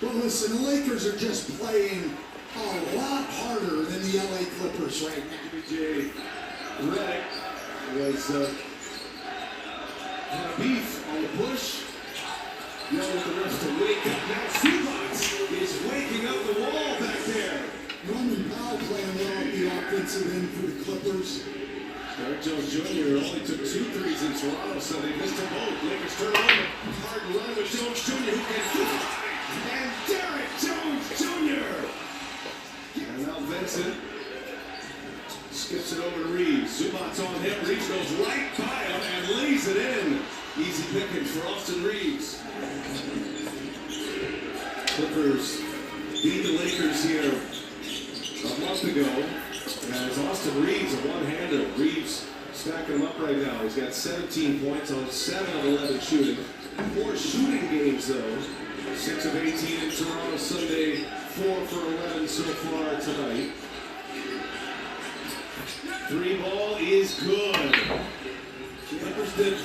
But listen, the Lakers are just playing a lot harder than the LA Clippers right now. J. Redick was had a beef on the push. Yelling at the refs to wake up. Now Zubac is waking up the wall back there. Norman Powell playing well at the offensive end for the Clippers. Derrick Jones Jr. only took 2 threes in Toronto, so they missed them both. Lakers turn over. Hard run with Jones Jr. who can fly. And Derrick Jones Jr. And now Vincent skips it over to Reeves. Zubac's on him. Reeves goes right by him and lays it in. Easy pickings for Austin Reeves. Clippers beat the Lakers here a month ago. As Austin Reeves, a one-hander. Reeves stacking him up right now. He's got 17 points on 7 of 11 shooting. 4 shooting games, though. 6 of 18 in Toronto Sunday. 4 for 11 so far tonight. 3 ball is good. Clippers did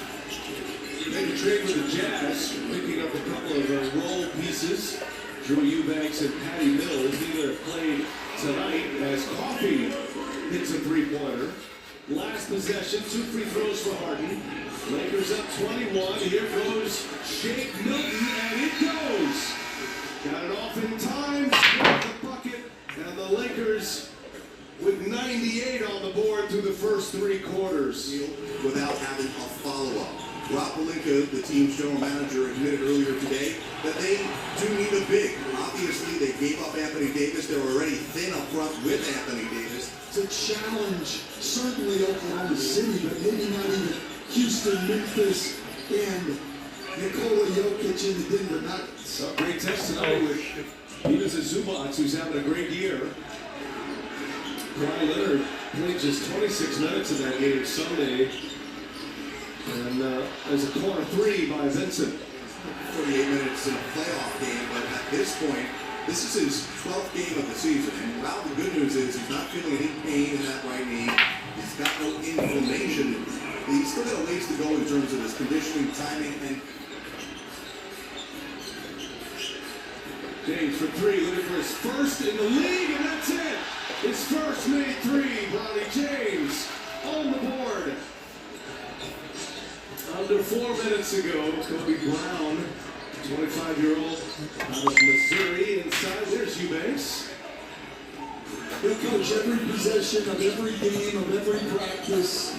make a trade with the Jazz, picking up a couple of role pieces. Drew Eubanks and Patty Mills. Neither have played tonight as Coffee hits a 3-pointer. Last possession, 2 free throws for Harden. Lakers up 21. Here goes Shake Milton, and it goes. Got it off in time. Got the bucket, and the Lakers with 98 on the board through the first 3 quarters. Without having a follow-up. Rob Pelinka, the team's general manager, admitted earlier today that they do need a big. Obviously, they gave up Anthony Davis. They're already thin up front with Anthony Davis. To challenge certainly Oklahoma City, but maybe not even Houston, Memphis, and Nikola Jokic in the Denver Nuggets. A great test tonight with even Zubac, who's having a great year. Kawhi Leonard played just 26 minutes in that game Sunday. And there's a corner 3 by Vincent. 48 minutes in a playoff game, but at this point, this is his 12th game of the season. And wow, the good news is he's not feeling any pain in that right knee. He's got no inflammation. He's still got a ways to go in terms of his conditioning, timing, and James for 3, looking for his first in the league, and that's it. His first made 3, Bronny James on the board. Under 4 minutes ago, Kobe Brown, 25-year-old out of Missouri, inside. There's Eubanks. He'll coach every possession of every game, of every practice.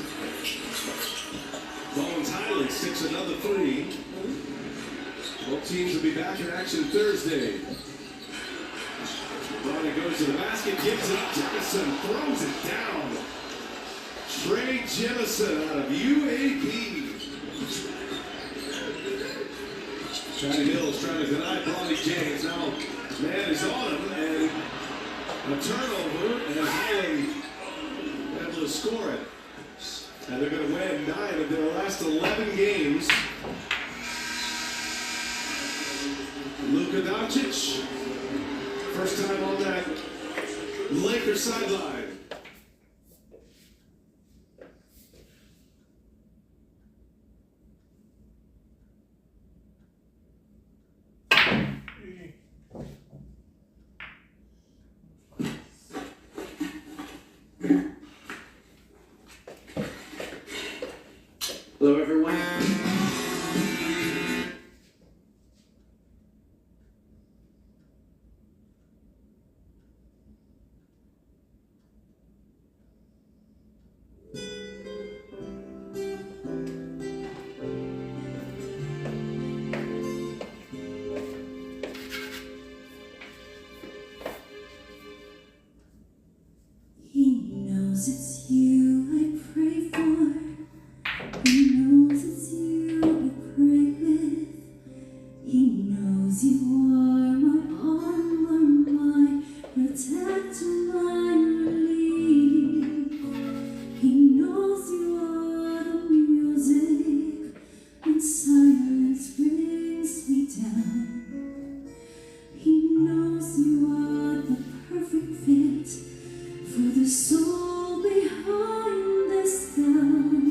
Bones Highland sticks another 3. Both teams will be back in action Thursday. Bronny goes to the basket, gives it up. Jefferson throws it down. Trey Jemison out of UAB. Johnny Mills trying to deny Bronny James. Now, man is on him, and a turnover, and Highland able to score it. And they're going to win 9 of their last 11 games. Luka Doncic, first time on that Lakers sideline. Hello, everyone. He knows it's you I pray for. He knows it's you I pray with. He knows you are my armor, my protector, my relief. He knows you are the music when silence brings me down. He knows you are the perfect fit for the soul behind this gown.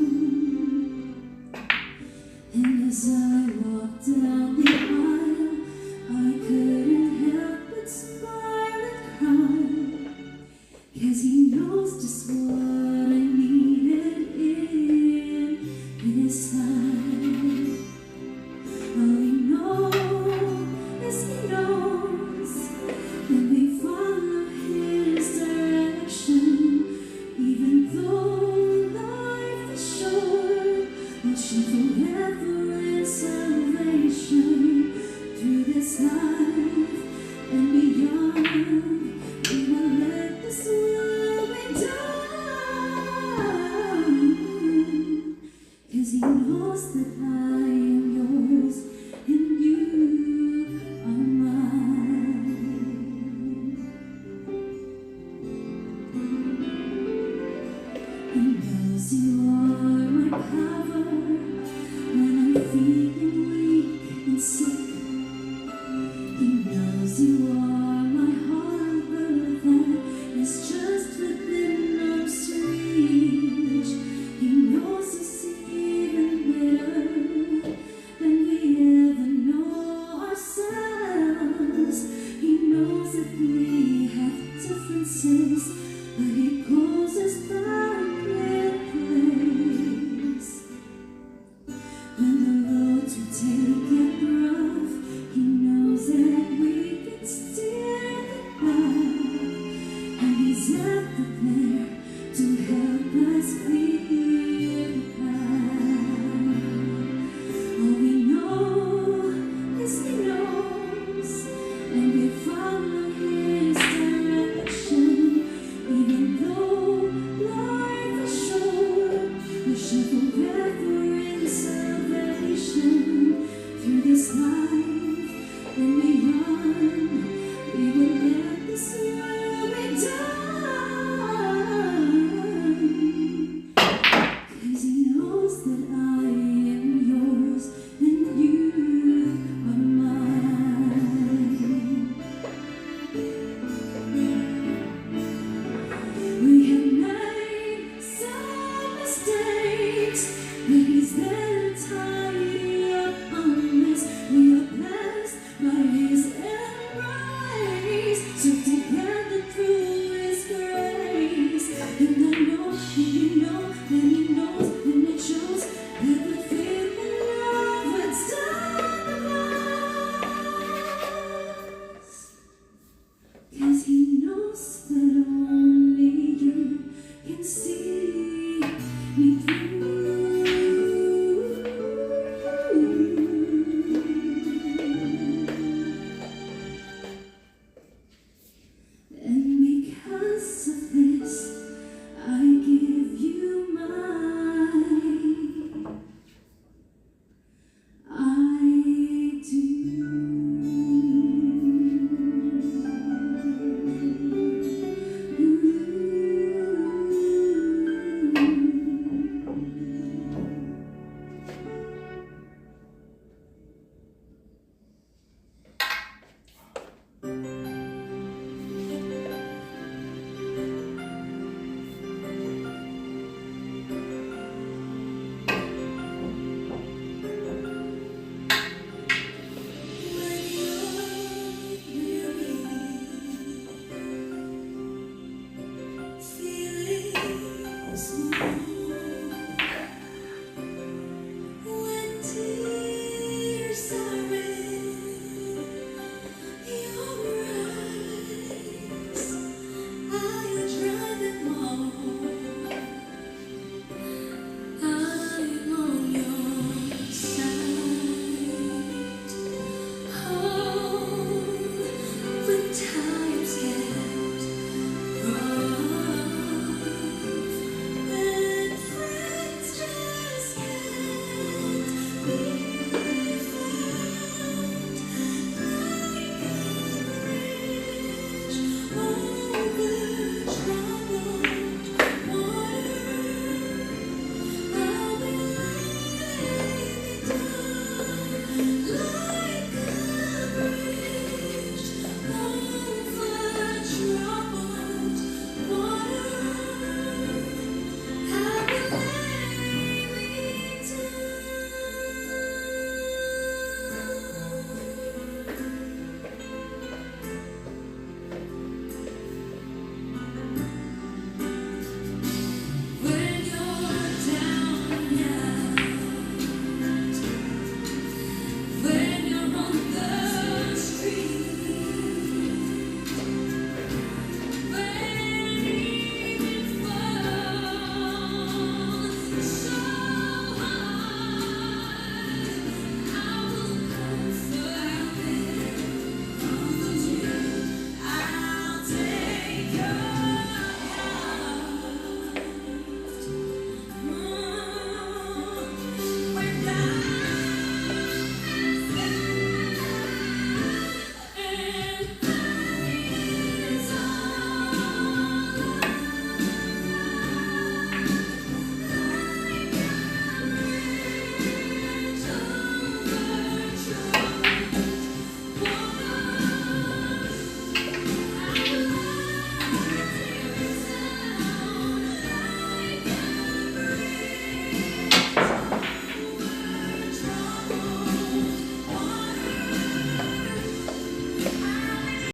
And as I walk down the aisle, answers